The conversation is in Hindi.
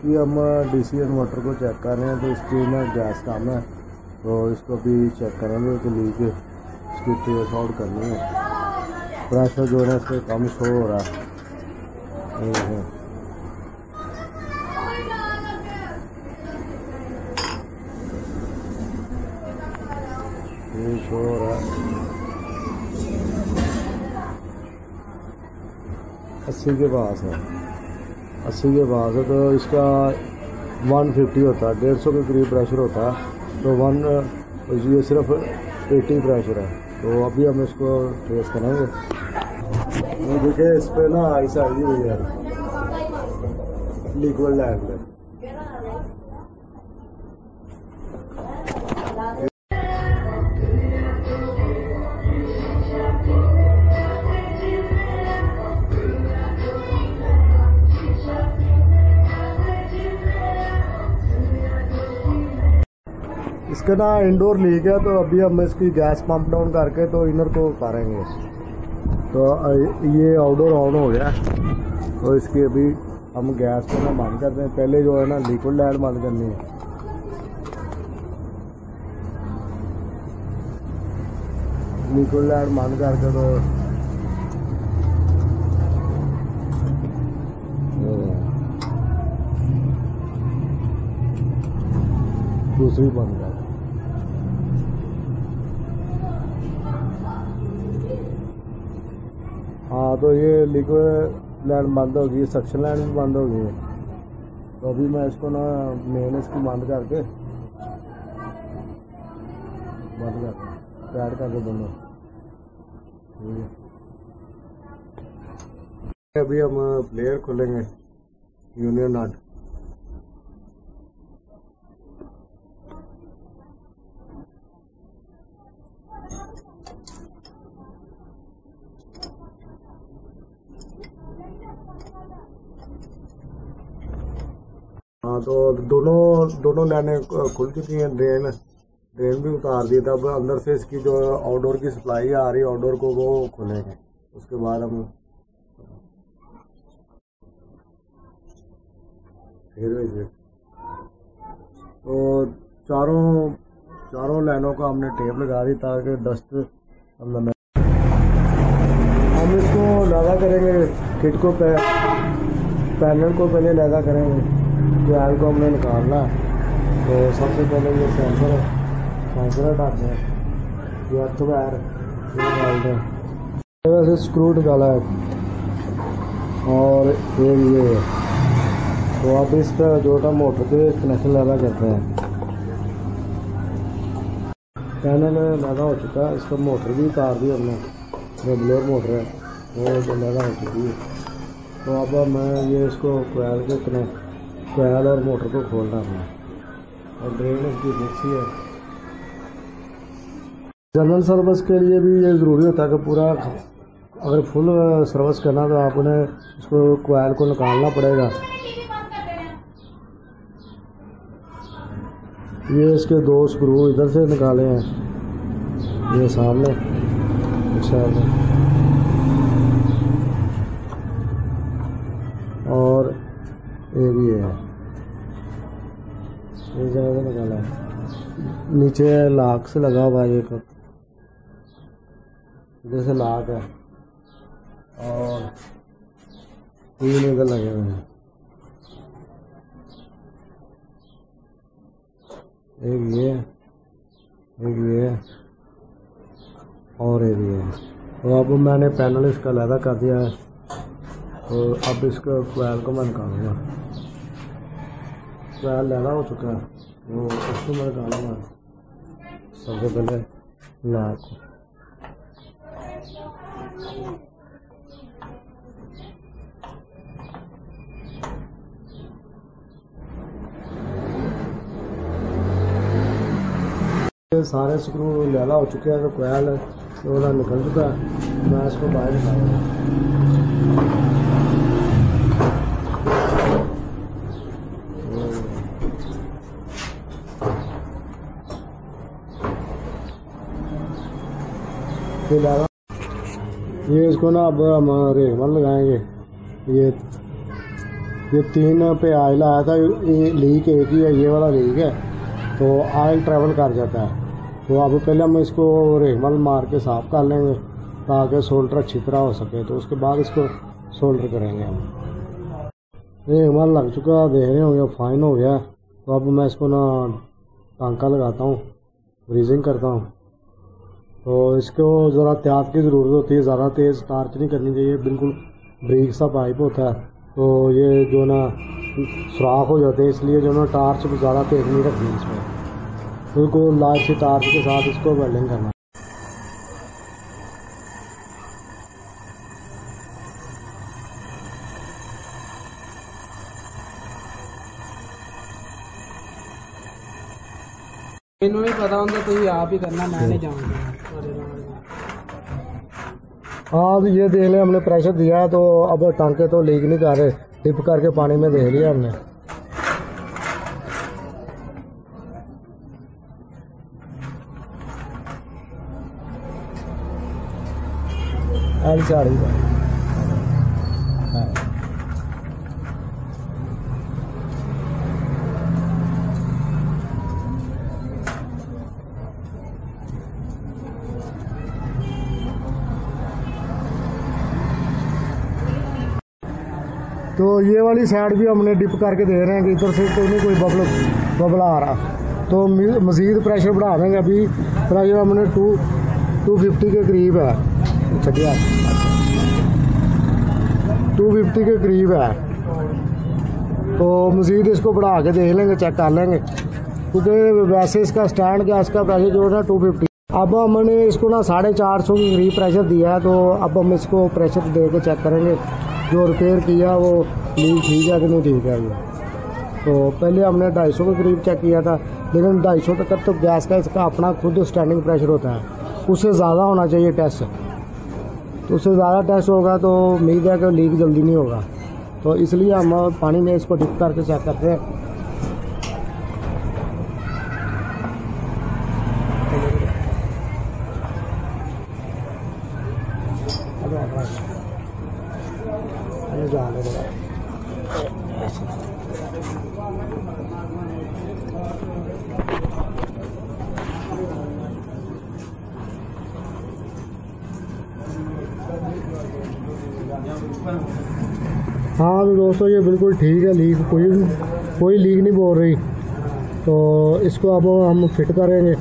ये हम डीसी इन्वर्टर को चेक कर रहे हैं, तो इसकी ना गैस कम है, तो इसको भी चेक करेंगे कि लीक इसकी ट्रेस आउट करनी है। प्रेशर जो है इसका कम शो हो रहा है, ये शो हो रहा है 80 के पास है, 80 के पास है। तो इसका 150 होता है, 150 के करीब प्रेशर होता है, तो ये सिर्फ 80 प्रेशर है। तो अभी हम इसको ट्रेस करेंगे। ये देखिए इस पर ना आइस आई हुई है लिक्विड लैंड में। इसका ना इंडोर लीक है, तो अभी हम इसकी गैस पंप डाउन करके तो इनर को करेंगे। तो ये आउटडोर ऑन हो गया, तो इसकी अभी हम गैस को ना बंद करते हैं। पहले जो है ना लिक्विड लैंड बंद करनी है। लिक्विड लैंड बंद करके तो दूसरी बंद कर। हाँ, तो ये लिक्विड लैंड बंद हो गई, सक्शन लैंड भी बंद हो गई है। तो अभी मैं इसको ना मेन इसकी बंद करके ऐड करके दोनों। अभी हम प्लेयर खोलेंगे यूनियन नट। हाँ, तो दोनों लाइनें खुल चुकी हैं। ड्रेन भी उतार दी था। अब अंदर से इसकी जो आउटडोर की सप्लाई आ रही है, आउटडोर को वो खोलेंगे। उसके बाद हम फिर तो चारों लाइनों का हमने टेप लगा दी ताकि डस्ट अंदर न। हम इसको लगा करेंगे, किट को पैनल को पहले लगा करेंगे। कोयल को हमने निकालना है, तो सबसे पहले ये सेंसर हटाते हैं, ये अर्थ वायर निकालते हैं। वैसे स्क्रू निकाला है और फिर ये है। तो आप इसका जोटा मोटर के कनेक्शन लगा करते हैं। पैनल लगा हो चुका है, इसका मोटर भी उतार दी हमने, रेगुलर मोटर है वो लगा हो चुकी है। तो अब मैं ये इसको कोयल और मोटर को खोलना है और ड्रेन इसकी फिक्स ही है। जनरल सर्विस के लिए भी ये ज़रूरी होता है कि पूरा अगर फुल सर्विस करना तो आपने इसको कोयल को निकालना पड़ेगा। ये इसके 2 स्क्रू इधर से निकाले हैं, ये सामने और ये भी है, ये जगह से निकाला है। नीचे लाक से लगा हुआ है, एक जैसे लाक है और 3 इधर लगे हुए हैं। एक ये और एक ये। तो अब मैंने पैनल इसका लगा कर दिया है, तो अब इसका कोयल को मैं निकालूंगा। कोयल लगा हो चुका है, तो उसको मैं निकालूंगा। सबसे पहले लाक को सारे स्क्रू लैला हो चुके हैं, तो कोयल तो निकल चुका है। मैं इसको बाहर निकालूंगा। ये इसको ना अब हम रेगमल लगाएंगे। ये ये 3 पे ऑयल आया था, ये लीक एक ही है, ये वाला लीक है, तो ऑयल ट्रैवल कर जाता है। तो अब पहले हम इसको रेगमल मार के साफ़ कर लेंगे ताकि सोल्डर अच्छी तरह हो सके, तो उसके बाद इसको सोल्डर करेंगे हम। रेगमल लग चुका, देख रहे होंगे फाइन हो गया। तो अब मैं इसको ना टांका लगाता हूँ, ब्रीजिंग करता हूँ। तो इसको ज़रा एहतियात की ज़रूरत होती है, ज़्यादा तेज़ टार्च नहीं करनी चाहिए, बिल्कुल ब्रीक सा पाइप होता है, तो ये जो ना सुराख हो जाते हैं, इसलिए जो ना टार्च ज़्यादा तेज़ नहीं रखनी इसमें, बिल्कुल लाइट सी टार्च के साथ इसको वेल्डिंग करना। इन्होंने पता होगा तो ये आप ही करना, मैं नहीं जाऊँगा। हाँ, ये देख लें, हमने प्रेशर दिया है, तो अब टांके तो लीक नहीं कर रहे, डिप करके पानी में देख लिया हमने। साड़ी तो ये वाली साइड भी हमने डिप करके दे रहे हैं कि इधर से तो नहीं कोई बबल आ रहा, तो मज़ीद प्रेशर बढ़ा देंगे। अभी प्रेशर हमने 250 के करीब है, चलिए 250 के करीब है, तो मज़ीद इसको बढ़ा के देख लेंगे, चेक कर लेंगे, क्योंकि वैसे इसका स्टैंड गैस का प्रेशर जो है 250। अब हमने इसको ना 450 के करीब प्रेशर दिया है, तो अब हम इसको प्रेशर दे के चेक करेंगे जो रिपेयर किया वो लीक ठीक है कि नहीं ठीक है। ये तो पहले हमने 250 के करीब चेक किया था, लेकिन 250 तक तो गैस का इसका अपना खुद स्टैंडिंग प्रेशर होता है, उससे ज़्यादा होना चाहिए टेस्ट, तो उससे ज़्यादा टेस्ट होगा तो उम्मीद है कि लीक जल्दी नहीं होगा। तो इसलिए हम पानी में इसको डिप करके चेक करते हैं। हाँ तो दोस्तों, ये बिल्कुल ठीक है, लीक कोई लीक नहीं बोल रही। तो इसको अब हम फिट करेंगे।